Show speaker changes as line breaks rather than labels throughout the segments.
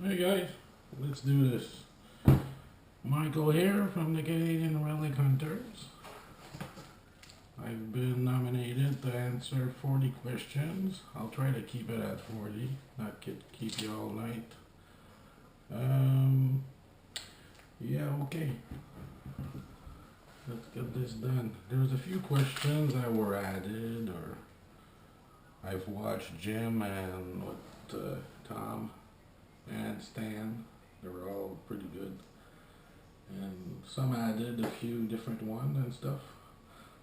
Hey guys, let's do this. Michael here from the Canadian Relic Hunters. I've been nominated to answer 40 questions. I'll try to keep it at 40, not keep you all night. Um, yeah, okay. Let's get this done. There's a few questions that were added, or I've watched Jim and Tom and Stan. They were all pretty good. And some added a few different ones and stuff.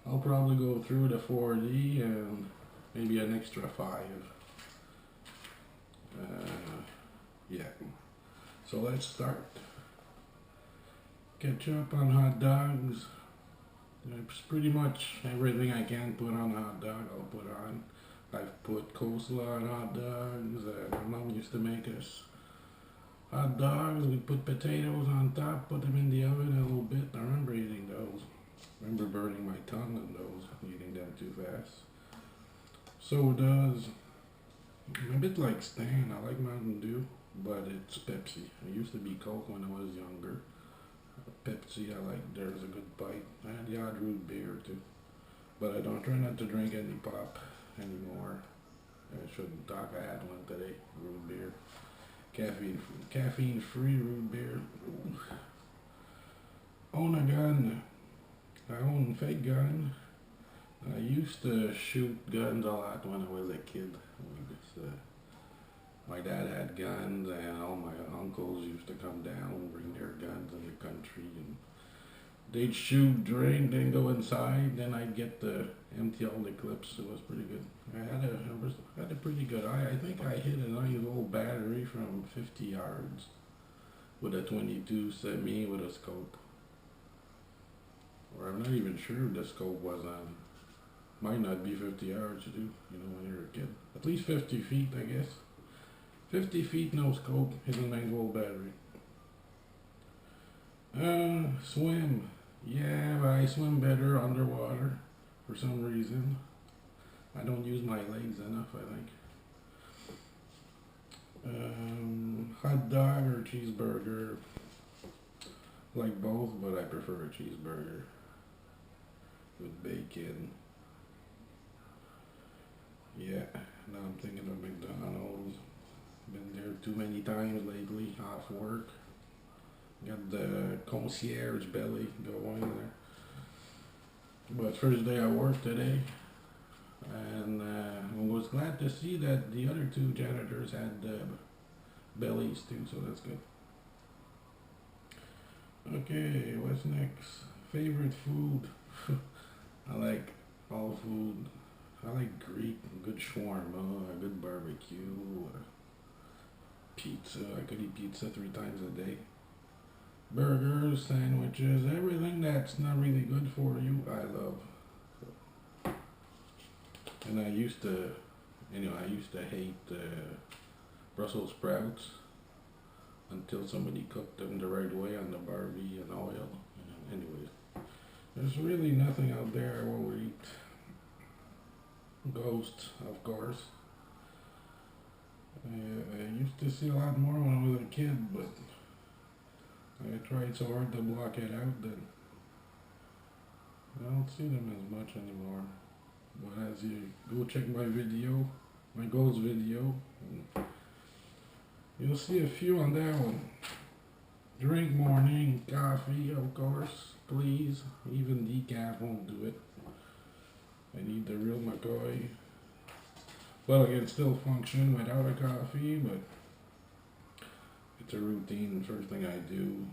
I'll probably go through the 4D and maybe an extra 5. Yeah. So let's start. Ketchup on hot dogs. It's pretty much everything I can put on a hot dog, I'll put on. I've put coleslaw on hot dogs. My mom used to make us hot dogs. We put potatoes on top, put them in the oven a little bit. I remember eating those. I remember burning my tongue on those, eating them too fast. Sodas. I'm a bit like Stan. I like Mountain Dew, but it's Pepsi. I used to be Coke when I was younger. Pepsi, I like. There's a good bite. I had the odd root beer too, but I don't try not to drink any pop anymore. I shouldn't talk. I had one today. Root beer. Caffeine free root beer. Ooh. Own a gun. I own a fake gun. I used to shoot guns a lot when I was a kid. My dad had guns, and all my uncles used to come down, bring their guns in the country, and they'd shoot, drink, then go inside. Then I'd get to empty all the clips. It was pretty good. I had a pretty good eye. I think I hit a 9-volt battery from 50 yards with a 22 semi with a scope. Or I'm not even sure if the scope was on. Might not be 50 yards too, when you're a kid. At least 50 feet, I guess. 50 feet, no scope, is a 9-volt battery. Swim. Yeah, but I swim better underwater for some reason. I don't use my legs enough, I think. Hot dog or cheeseburger. Like both, but I prefer a cheeseburger with bacon. Yeah, now I'm thinking of McDonald's. Been there too many times lately, off work. Got the concierge belly going there. But first day I work today, and I was glad to see that the other two janitors had bellies too, so that's good. Okay, what's next? Favorite food? I like all food. I like Greek, good shawarma, a good barbecue, pizza. I could eat pizza 3 times a day. Burgers, sandwiches, everything that's not really good for you, I love. And I used to hate Brussels sprouts until somebody cooked them the right way on the Barbie and oil. Anyways, there's really nothing out there I won't eat. Ghost, of course. I used to see a lot more when I was a kid, but I tried so hard to block it out that I don't see them as much anymore. But as you go check my video, my ghost video, you'll see a few on that one. Drink morning coffee, of course, please. Even decaf won't do it. I need the real McCoy. Well, I can still function without a coffee, but it's a routine. First thing I do.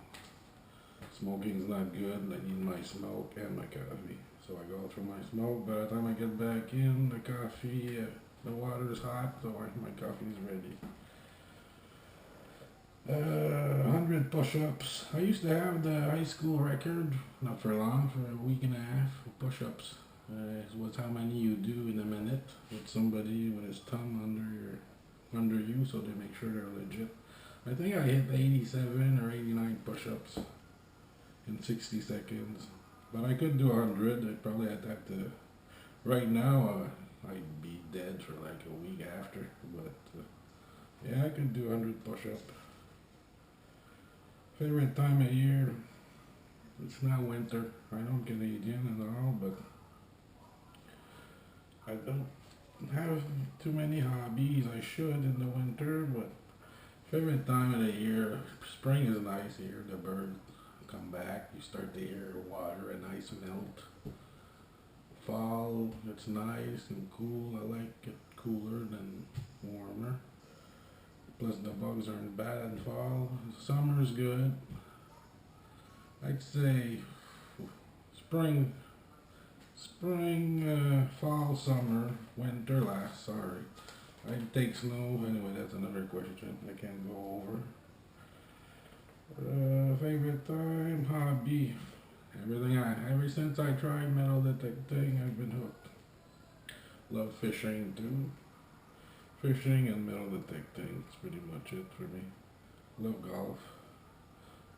Smoking's not good. I need my smoke and my coffee. So I go through my smoke. By the time I get back in, the coffee, the water is hot, so my coffee is ready. 100 push-ups. I used to have the high school record, not for long, for a week and a half, push-ups. It was how many you do in a minute with somebody with his thumb under you, so they make sure they're legit. I think I hit 87 or 89 push-ups in 60 seconds, but I could do 100. I'd probably have to. Right now, I'd be dead for like a week after, but yeah, I could do 100 push-ups. Favorite time of year? It's not winter. I know Canadian and all, but I don't have too many hobbies. I should in the winter, but favorite time of the year, spring is nice here. The birds come back. You start to hear water and ice melt. Fall, it's nice and cool. I like it cooler than warmer. Plus the bugs aren't bad in fall. Summer's good. I'd say spring, fall, summer, winter last. Sorry. I'd take snow. Anyway, that's another question I can't go over. Favorite time, hobby. Ever since I tried metal detecting, I've been hooked. Love fishing too. Fishing and metal detecting is pretty much it for me. Love golf,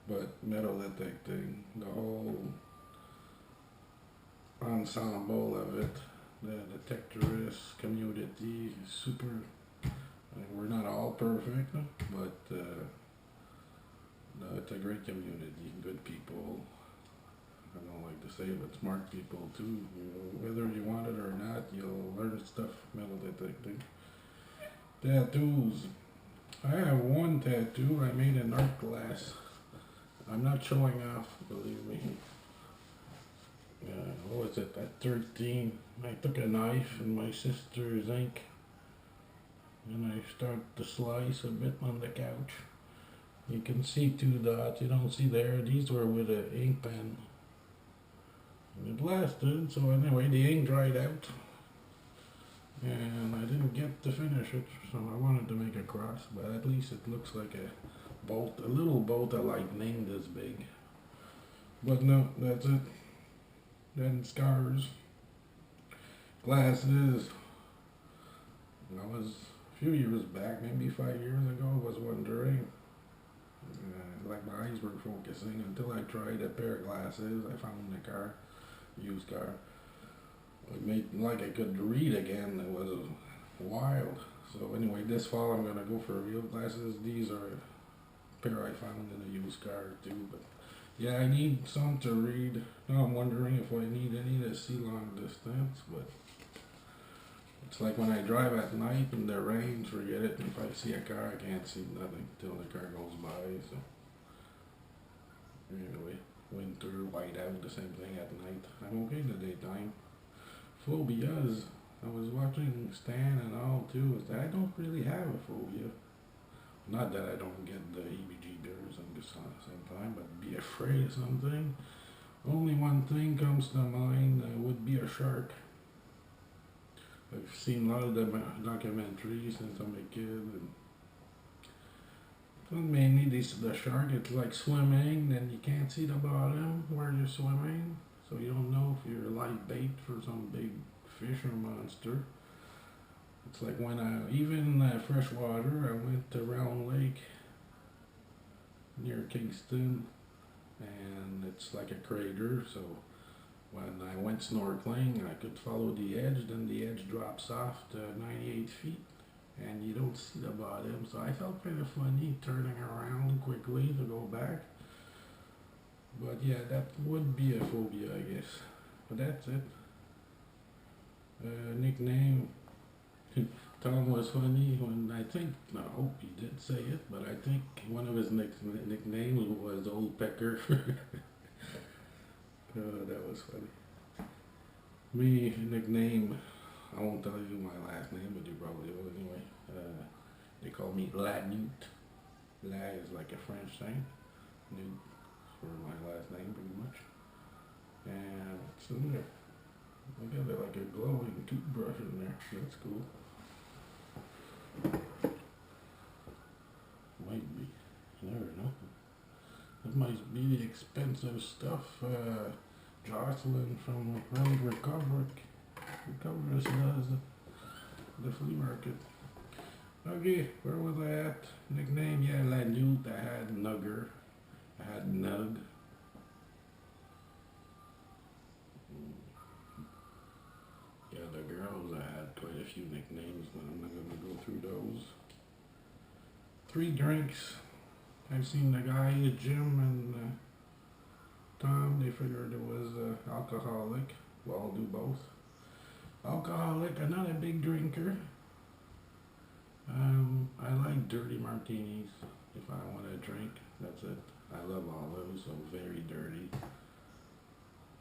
but metal detecting, the whole ensemble of it, the detectorist community is super. We're not all perfect, but no, it's a great community, good people. I don't like to say it, but smart people too. Whether you want it or not, you'll learn stuff metal detecting. Tattoos. I have one tattoo I made in art class. I'm not showing off, believe me. What was it, at 13, I took a knife and my sister's ink and I start to slice a bit on the couch. You can see 2 dots, you don't see there, these were with an ink pen. And it lasted, so anyway, the ink dried out. And I didn't get to finish it, so I wanted to make a cross, but at least it looks like a bolt, a little bolt of lightning this big. But no, that's it. Then scars. Glasses. I was a few years back, maybe 5 years ago, was wondering, like my eyes were focusing until I tried a pair of glasses I found in the car, used car. It made like I could read again. It was wild. So anyway, this fall I'm gonna go for real glasses. These are a pair I found in a used car too. But yeah, I need some to read. Now I'm wondering if I need any to see long distance. But it's like when I drive at night in the rain, forget it. If I see a car, I can't see nothing till the car goes by. So anyway, winter, white out, the same thing at night. I'm okay in the daytime. Phobias. I was watching Stan and all too. I don't really have a phobia. Not that I don't get the heebie-jeebies and just at the same time, but be afraid of something. Only one thing comes to mind would be a shark. I've seen a lot of the documentaries since I'm a kid, and mainly the shark. It's like swimming, then you can't see the bottom where you're swimming. So you don't know if you're light bait for some big fish or monster. It's like when even freshwater, I went to Round Lake near Kingston, and it's like a crater. So when I went snorkeling, I could follow the edge, then the edge drops off to 98 feet, and you don't see the bottom. So I felt kind of funny turning around quickly to go back. But yeah, that would be a phobia, I guess. But that's it. Nickname. Tom was funny when I hope he did say it, but I think one of his nicknames was Old Pecker. That was funny. Me, nickname, I won't tell you my last name, but you probably will anyway. They call me La Newt. La is like a French thing. Newt for my last name, pretty much. And it's in there. I got it like a glowing toothbrush in there. That's cool. Might be. You never know. That might be the expensive stuff Jocelyn from Road Recovers does the flea market. Okay, where was I at? Nickname, yeah, La Newt. I had Nugger. I had Nug. Yeah, the girls, I had quite a few nicknames, but I'm not going to go through those. 3 drinks I've seen the guy at Jim and Tom. They figured it was alcoholic. Well, I'll do both. Alcoholic. I'm not a big drinker. I like dirty martinis. If I want to drink, that's it. I love olives, so very dirty.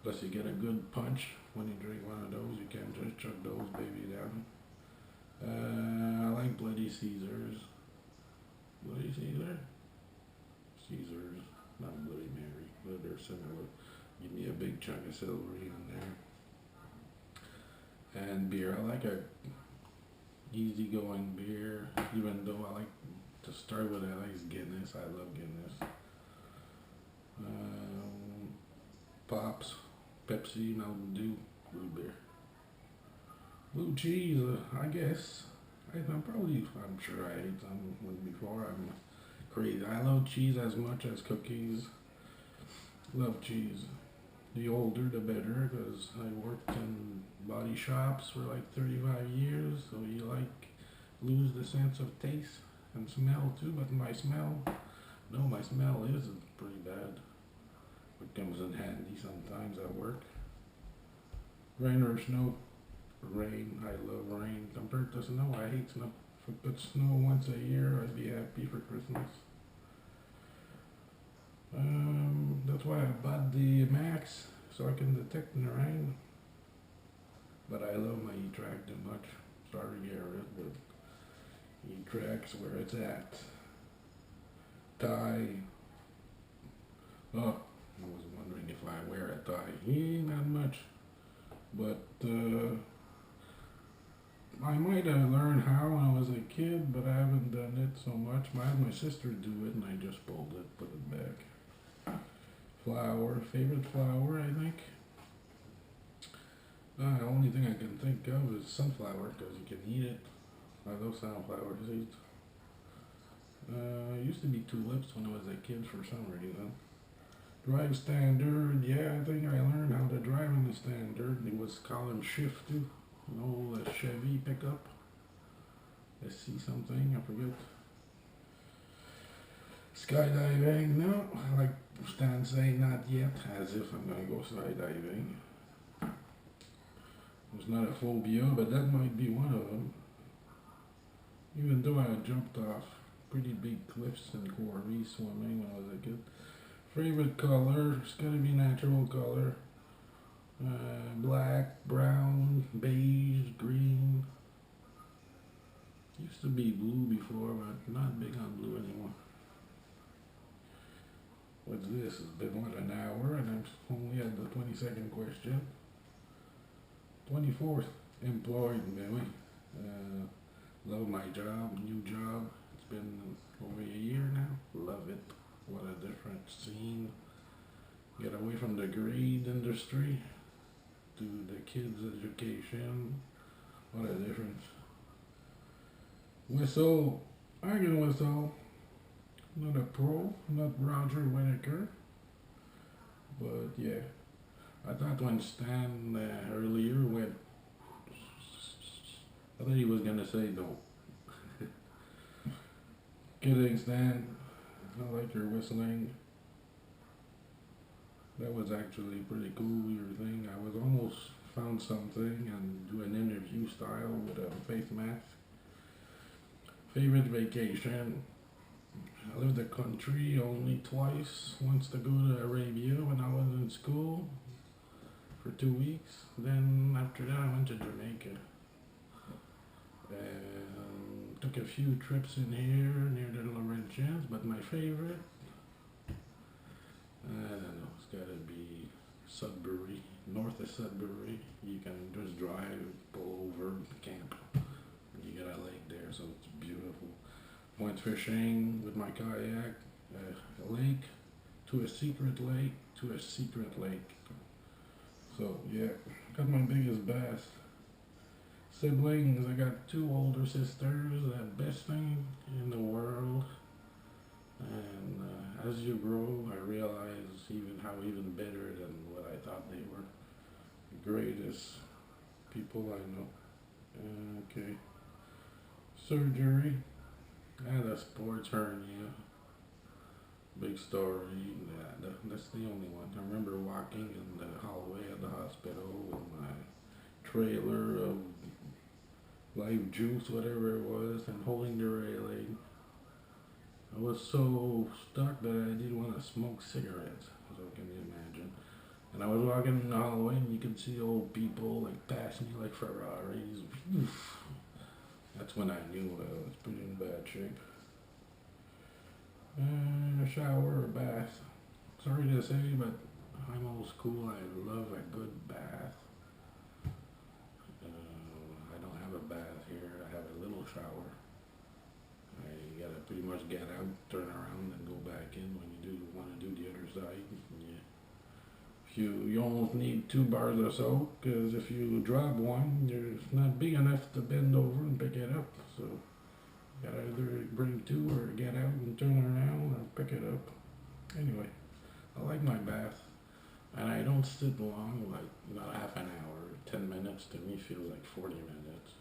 Plus, you get a good punch when you drink one of those. You can't just chug those baby down. I like Bloody Caesars. Bloody Caesar? Caesars, not Bloody Mary, but they're similar. Give me a big chunk of celery on there. And beer. I like a easygoing beer, even though I like to start with I like Guinness. I love Guinness. Pops, Pepsi, Mountain Dew, blue beer. Blue cheese, I guess. I'm sure I ate some before. I'm crazy. I love cheese as much as cookies. Love cheese. The older the better, because I worked in body shops for like 35 years, so you lose the sense of taste and smell too, but my smell is pretty bad. It comes in handy sometimes at work. Rain or snow? Rain. I love rain. Compared to snow, I hate snow. If I put snow once a year, I'd be happy for Christmas. That's why I bought the Max, so I can detect in the rain. But I love my E-Track too much. Sorry, Garrett, but E-Track's where it's at. Tie. Oh, I was wondering if I wear a tie. Not much. But I might have learned how when I was a kid, but I haven't done it so much. I had my sister do it, and I just pulled it, put it back. Flower, favorite flower, I think. The only thing I can think of is sunflower, because you can eat it. I love sunflower seeds. Used to be tulips when I was a kid for some reason. Drive standard, yeah, I think I learned how to drive in the standard. It was column shift too. An old Chevy pickup. SC something, I forget. Skydiving, no. Like Stan saying, not yet, as if I'm gonna go skydiving. It's not a phobia, but that might be one of them. Even though I jumped off pretty big cliffs in Corby swimming when I was a kid. Favorite color, it's gotta be natural color. Black, brown, beige, green. Used to be blue before, but not big on blue anymore. What's this? It's been what, an hour, and I'm only at the 22nd question. 24th, employed, maybe. Love my job, new job. It's been over a year now. Love it. What a different scene. Get away from the grade industry to the kids' education. What a difference. Whistle. I can whistle. Not a pro, not Roger Whittaker. But yeah. I thought when Stan earlier went, I thought he was gonna say no. Kidding, Stan. I like your whistling. That was actually pretty cool, your thing. I was almost found something and do an interview style with a face mask. Favorite vacation. I lived the country only twice. Once to go to Arabia when I was in school for 2 weeks. Then after that I went to Jamaica. And took a few trips in here near the Laurentians, but my favorite, I don't know, it's gotta be Sudbury, north of Sudbury. You can just drive, pull over, camp. You got a lake there, so it's beautiful. Went fishing with my kayak, a lake, to a secret lake, to a secret lake. So yeah, got my biggest bass. Siblings, I got 2 older sisters, the best thing in the world. And as you grow, I realize even better than what I thought they were. The greatest people I know. Okay. Surgery. I had a sports hernia. big story. That's the only one. I remember walking in the hallway of the hospital with my trailer of live juice, whatever it was, and holding the railing. I was so stuck that I didn't want to smoke cigarettes, so can you imagine? And I was walking in the hallway and you could see old people like pass me like Ferraris. That's when I knew I was pretty in bad shape. A shower or bath. Sorry to say, but I'm old school. I love a good bath. I don't have a bath here. I have a little shower. I gotta pretty much get out, turn around, and go back in when you do want to do the other side. You almost need 2 bars of soap, because if you drop one, it's not big enough to bend over and pick it up. So you gotta either bring 2 or get out and turn around or pick it up. Anyway, I like my bath, and I don't sit long, like not half an hour. 10 minutes to me feels like 40 minutes.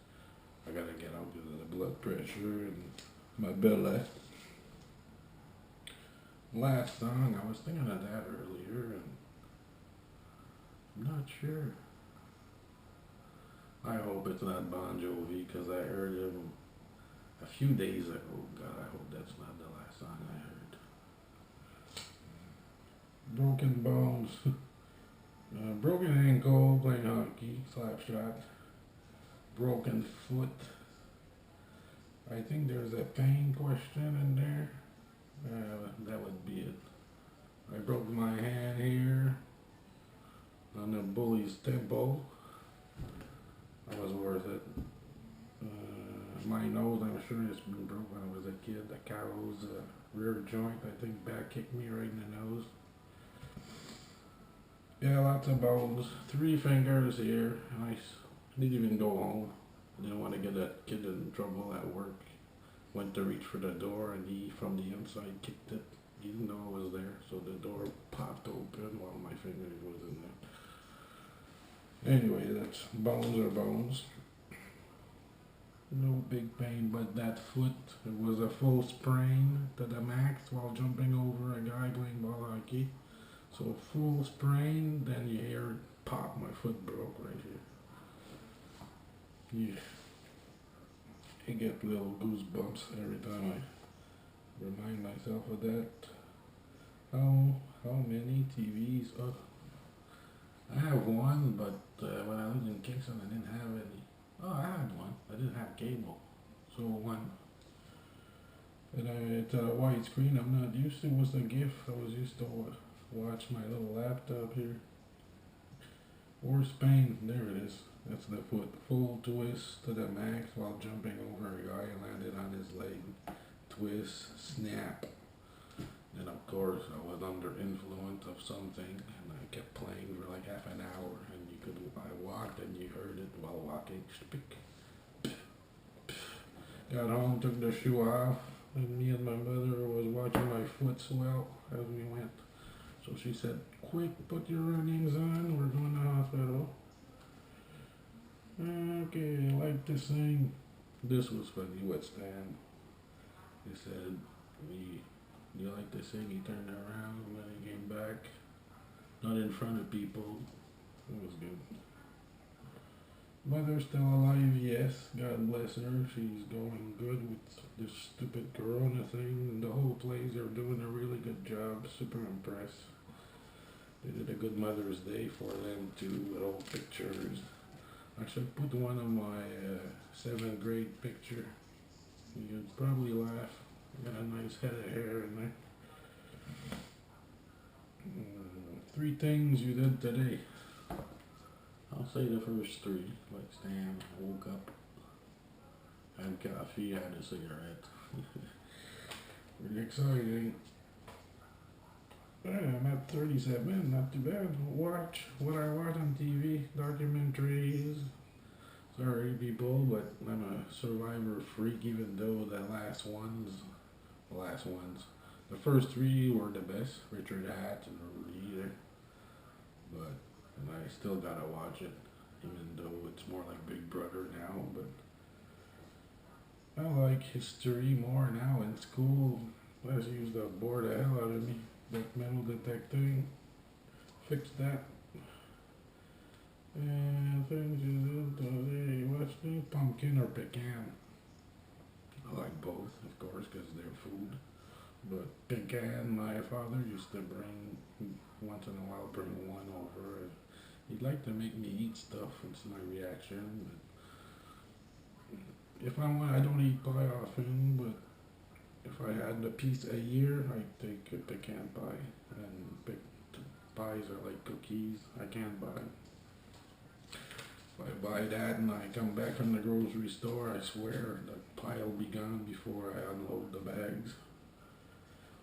I gotta get out because of the blood pressure and my belly. Last song, I was thinking of that earlier, and I'm not sure. I hope it's not Bon Jovi, because I heard him a few days ago. God, I hope that's not the last song I heard. Broken bones. Broken ankle playing hockey, slap shot. Broken foot. I think there's a pain question in there. That would be it. I broke my hand here on a bully's temple. That was worth it. My nose, I'm sure it's been broke when I was a kid. The cow's rear joint, I think, back kicked me right in the nose. Yeah, lots of bones. 3 fingers here. I didn't even go home. Didn't want to get that kid in trouble at work. Went to reach for the door and he, from the inside, kicked it. He didn't know I was there, so the door popped open while my fingers was in there. Anyway, that's bones are bones. No big pain, but that foot, it was a full sprain to the max while jumping over a guy playing ball hockey. So full sprain, then you hear it pop, my foot broke right here. Yeah. I get little goosebumps every time I remind myself of that. How many TVs? Oh, I have one, but when I lived in Kingston, I didn't have any. Oh, I had one. I didn't have cable, so one. And it's a widescreen. I'm not used to. It was a gift. I was used to watch my little laptop here. Worst pain. There it is. That's the foot. Full twist to the max while jumping over a guy and landed on his leg. Twist, snap. Then of course I was under influence of something and I kept playing for like half an hour and I walked and you heard it while walking. Got home, took the shoe off, and me and my mother was watching my foot swell as we went. So she said, "Quick, put your runnings on, we're going to the hospital." Okay, I like to sing. This was funny, what Stan? He said, you like to sing? He turned around when he came back. Not in front of people. It was good. Mother's still alive, yes. God bless her. She's going good with this stupid corona thing. And the whole place are doing a really good job. Super impressed. They did a good Mother's Day for them too, with old pictures. I should put one of my 7th grade picture. You'd probably laugh. I got a nice head of hair in there. 3 things you did today. I'll say the first 3. Like Stan, I woke up, had coffee, had a cigarette. Pretty exciting. Yeah, I'm at 37, not too bad. Watch what I watch on TV, documentaries. Sorry people, but I'm a survivor freak, even though the the first 3 were the best, Richard Hatch and Reader. But I still gotta watch it, even though it's more like Big Brother now. But I like history more now in school. Let's use the bore the hell out of me. That metal detecting. Fix that. And things is Western pumpkin or pecan. I like both, of course, because they're food. But pecan, my father used to bring, once in a while, bring one over. He'd like to make me eat stuff. It's my reaction. But if I want, I don't eat pie often, but if I had a piece a year, I'd take a pecan pie. And pies are like cookies. I can't buy. If I buy that and I come back from the grocery store, I swear the pie will be gone before I unload the bags.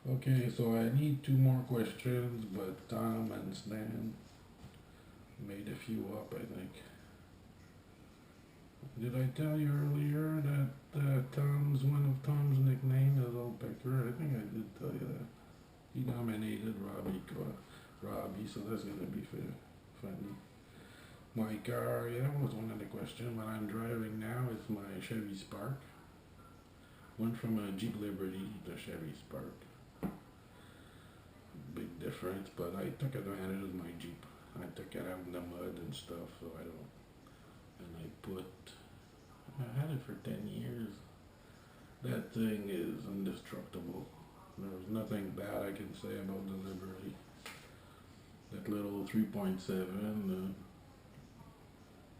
Okay, so I need 2 more questions, but Tom and Stan made a few up, I think. Did I tell you earlier that Tom's one of Tom's nicknames is Old Pecker? I think I did tell you that. He nominated Robbie, so that's gonna be funny. My car, yeah, that was one of the questions. What I'm driving now is my Chevy Spark. Went from a Jeep Liberty to Chevy Spark. Big difference, but I took advantage of my Jeep. I took it out in the mud and stuff, so I don't. And I had it for 10 years. That thing is indestructible. There's nothing bad I can say about the Liberty. That little 3.7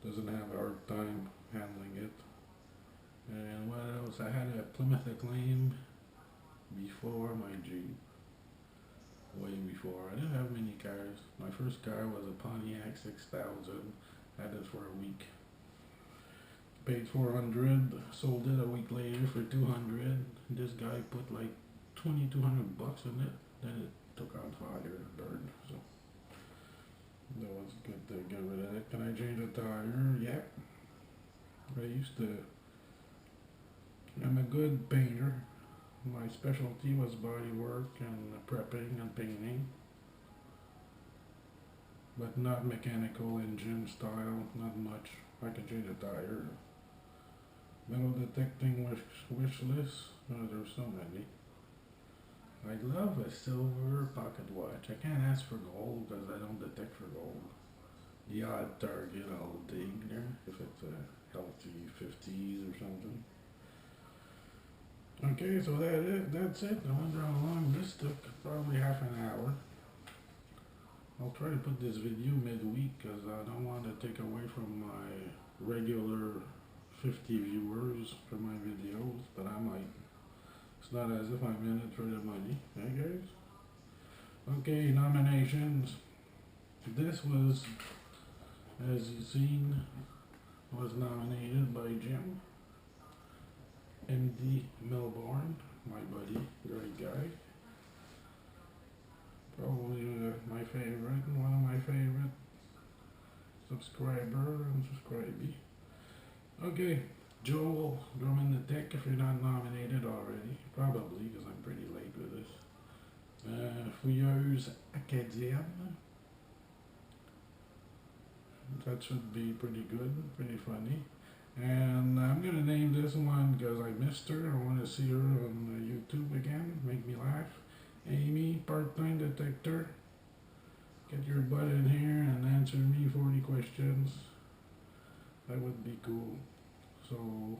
doesn't have a hard time handling it. And what else? I had a Plymouth Acclaim before my Jeep. Way before. I didn't have many cars. My first car was a Pontiac 6000. Had it for a week. Paid $400. Sold it a week later for $200. This guy put like $2,200 in it. Then it took on fire and burned. So that was good to get rid of it. Can I change the tire? Yeah. I'm a good painter. My specialty was body work and prepping and painting. But not mechanical engine style, not much. I can change a tire. Metal detecting wish list. There's so many. I'd love a silver pocket watch. I can't ask for gold because I don't detect for gold. The odd target I'll dig there if it's a healthy 50s or something. Okay, so that's it. I wonder how long this took. Probably half an hour. I'll try to put this video midweek because I don't want to take away from my regular 50 viewers for my videos, but I might. It's not as if I'm in it for the money, hey guys? Okay, nominations. This was, as you've seen, was nominated by Jim. MD Melbourne, my buddy, great guy. Probably my favorite, one of my favorite subscriber and subscribee. Okay, Joel, Drumndetect, if you're not nominated already, probably because I'm pretty late with this. Fouilleuse, Acadiennne. That should be pretty good, pretty funny. And I'm gonna name this one because I missed her. I want to see her on YouTube again, make me laugh. Amy, part-time detector. Get your butt in here and answer me 40 questions. That would be cool. So,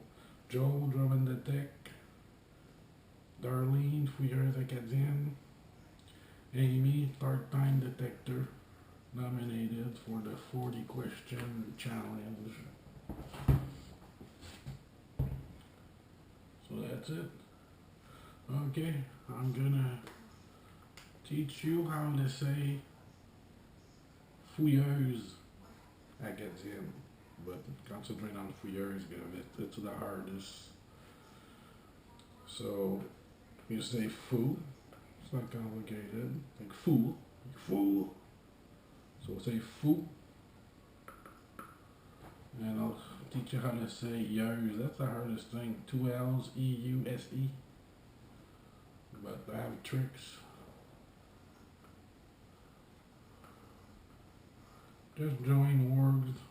Joel, Drumndetect. Darlene, Fouilleuse, Acadiennne. Amy, part-time detector. Nominated for the 40 question challenge. So that's it. Okay, I'm gonna teach you how to say Fouilleuse Acadienne, but concentrate on Fouilleuse because it's the hardest. So you say fou, it's not complicated, like fou, fou. So we'll say fou, and I'll teach you how to say yeuse. That's the hardest thing. 2 L's, E-U-S-E. But I have tricks. Just join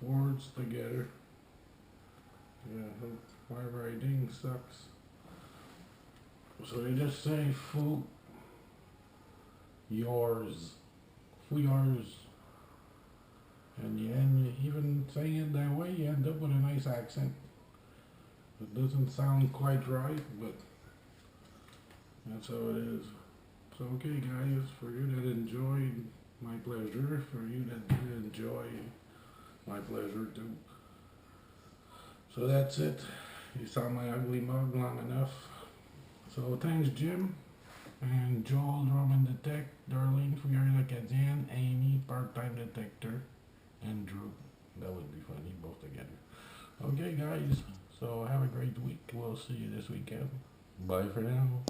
words together. Yeah, my writing sucks. So they just say yours, Fouilleuse. And even saying it that way, you end up with a nice accent. It doesn't sound quite right, but that's how it is. So okay guys, for you that enjoyed, my pleasure. For you that did enjoy, my pleasure too. So that's it. You saw my ugly mug long enough. So thanks Jim, and Joel, Drumndetect, Darlene, Fouilleuse, Acadiennne, Amy, part-time detector, and Drew. That would be funny, both together. Okay guys, so have a great week. We'll see you this weekend. Bye for now.